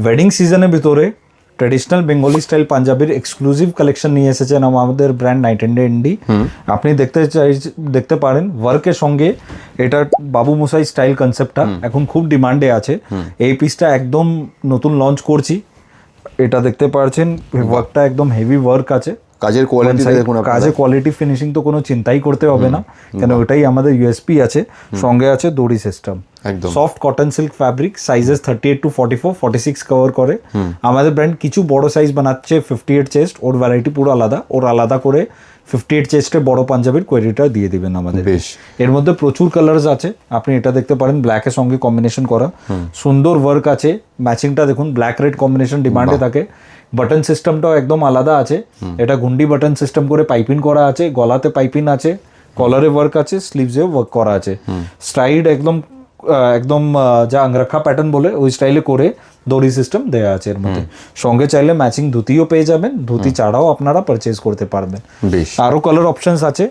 Wedding সিজনের ভিতরে traditional Bengali style পাঞ্জাবির এক্সক্লুসিভ কালেকশন নিয়ে এসেছেন আমাদের ব্র্যান্ড নাইট অ্যান্ড এনডি। আপনি দেখতে পারেন ওয়ার্কের সঙ্গে এটা বাবু মোসাই স্টাইল কনসেপ্টটা এখন খুব ডিমান্ডে আছে। এই পিসটা একদম নতুন লঞ্চ করছি, এটা দেখতে পাচ্ছেন ওয়ার্কটা একদম হেভি ওয়ার্ক আছে। কাজের কোয়ালিটি দেখুন, কাজের কোয়ালিটি ফিনিশিং তো কোনো চিন্তাই করতে হবে না, কেন ওটাই আমাদের ইউএসপি আছে। সঙ্গে আছে দড়ি system, soft cotton silk fabric, sizes 38 to 44, 46 cover করে। আমাদের ব্র্যান্ড কিছু বড় সাইজ বানাচ্ছে 58 চেস্ট, ওর ভ্যারাইটি পুরো আলাদা, ওর আলাদা করে 58 চেস্টের বড় পাঞ্জাবির কোয়ালিটিটা দিয়ে দিবেন আমাদের। এর মধ্যে প্রচুর কালার্স আছে, আপনি এটা দেখতে পারেন ব্ল্যাকের সঙ্গে কম্বিনেশন করা, সুন্দর ওয়ার্ক আছে। ম্যাচিংটা দেখুন, ব্ল্যাক রেড কম্বিনেশন ডিমান্ডে থাকে। বাটন সিস্টেমটাও একদম আলাদা আছে, এটা গুন্ডি বাটন সিস্টেম করে পাইপিং করা আছে, গলাতে পাইপিং আছে, কলারে ওয়ার্ক আছে, স্লিভসেও ওয়ার্ক করা আছে। স্ট্রাইড একদম যা আংরাখা প্যাটার্ন বলে ওই স্টাইলে করে দড়ি সিস্টেম দেওয়া আছে এর মধ্যে। সঙ্গে চাইলে ম্যাচিং ধুতিও পেয়ে যাবেন, ধুতি ছাড়াও আপনারা পারচেজ করতে পারবেন। আরও কালার অপশনস আছে।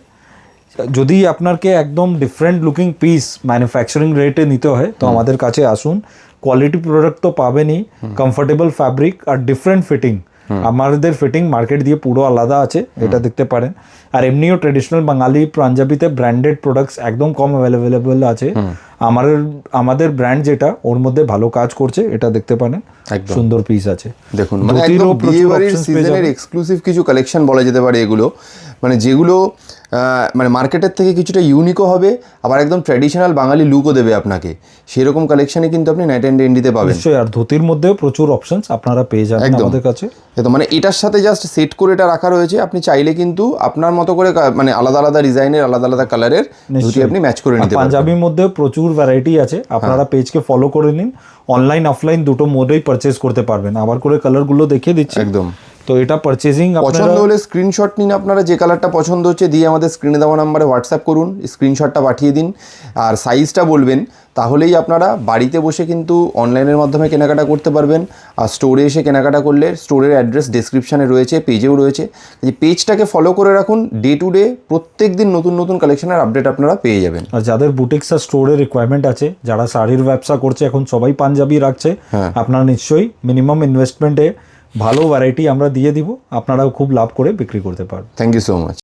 যদি আপনাকে একদম ডিফারেন্ট লুকিং পিস ম্যানুফ্যাকচারিং রেটে নিতে হয় তো আমাদের কাছে আসুন, কোয়ালিটি প্রোডাক্ট তো পাবেনই, কমফোর্টেবল ফ্যাব্রিক আর ডিফারেন্ট ফিটিং। আমাদের ফিটিং মার্কেট দিয়ে পুরো আলাদা আছে, এটা দেখতে পারেন। আর এমনিও ট্রেডিশনাল বাঙালি পাঞ্জাবিতে ব্র্যান্ডেড প্রোডাক্টস একদম কম অ্যাভেলেবেল আছে। আমাদের ব্র্যান্ড যেটা ওর মধ্যে ভালো কাজ করছে, এটা দেখতে পারেন, সুন্দর পিস আছে। দেখুন মানে একদম বিয়েবাড়ির সিজনের এক্সক্লুসিভ কিছু কালেকশন বলা যেতে পারে এগুলো, মানে যেগুলো মানে মার্কেটের থেকে কিছুটা ইউনিকও হবে, আবার একদম ট্র্যাডিশনাল বাঙালি লুকও দেবে আপনাকে। সেরকম কালেকশনই কিন্তু আপনি নাইট অ্যান্ড এনডিতে পাবেন। নিশ্চয়ই, আর ধুতির মধ্যেও প্রচুর অপশনস আপনারা পেয়ে যাবেন আমাদের কাছে। তো মানে এটার সাথে জাস্ট সেট করে এটা রাখা রয়েছে, আপনি চাইলে কিন্তু আপনার মতো করে মানে আলাদা আলাদা ডিজাইনের আলাদা আলাদা কালারের ধুতি আপনি ম্যাচ করে নিতে পারবেন। পাঞ্জাবির মধ্যে প্রচুর ভ্যারাইটি আছে, আপনারা পেজকে ফলো করে নিন, অনলাইন অফলাইন দুটো মোডেই পারচেজ করতে পারবেন। আবার করে কালারগুলো দেখিয়ে দিচ্ছি একদম। তো এটা পারচেজিং পছন্দ হলে স্ক্রিনশট নিন, আপনারা যে কালারটা পছন্দ হচ্ছে দিয়ে আমাদের স্ক্রিনে দেওয়া নাম্বারে হোয়াটসঅ্যাপ করুন, স্ক্রিনশটটা পাঠিয়ে দিন আর সাইজটা বলবেন, তাহলেই আপনারা বাড়িতে বসে কিন্তু অনলাইনের মাধ্যমে কেনাকাটা করতে পারবেন। আর স্টোরে এসে কেনাকাটা করলে স্টোরের অ্যাড্রেস ডেসক্রিপশানে রয়েছে, পেজেও রয়েছে। এই পেজটাকে ফলো করে রাখুন, ডে টু ডে প্রত্যেক দিন নতুন নতুন কালেকশনের আপডেট আপনারা পেয়ে যাবেন। আর যাদের বুটিক্স আর স্টোরের রিকোয়ারমেন্ট আছে, যারা শাড়ির ব্যবসা করছে, এখন সবাই পাঞ্জাবি রাখছে, আপনারা নিশ্চয়ই মিনিমাম ইনভেস্টমেন্টে ভালো ভ্যারাইটি আমরা দিয়ে দিব, আপনারাও খুব লাভ করে বিক্রি করতে পারবেন। Thank you so much.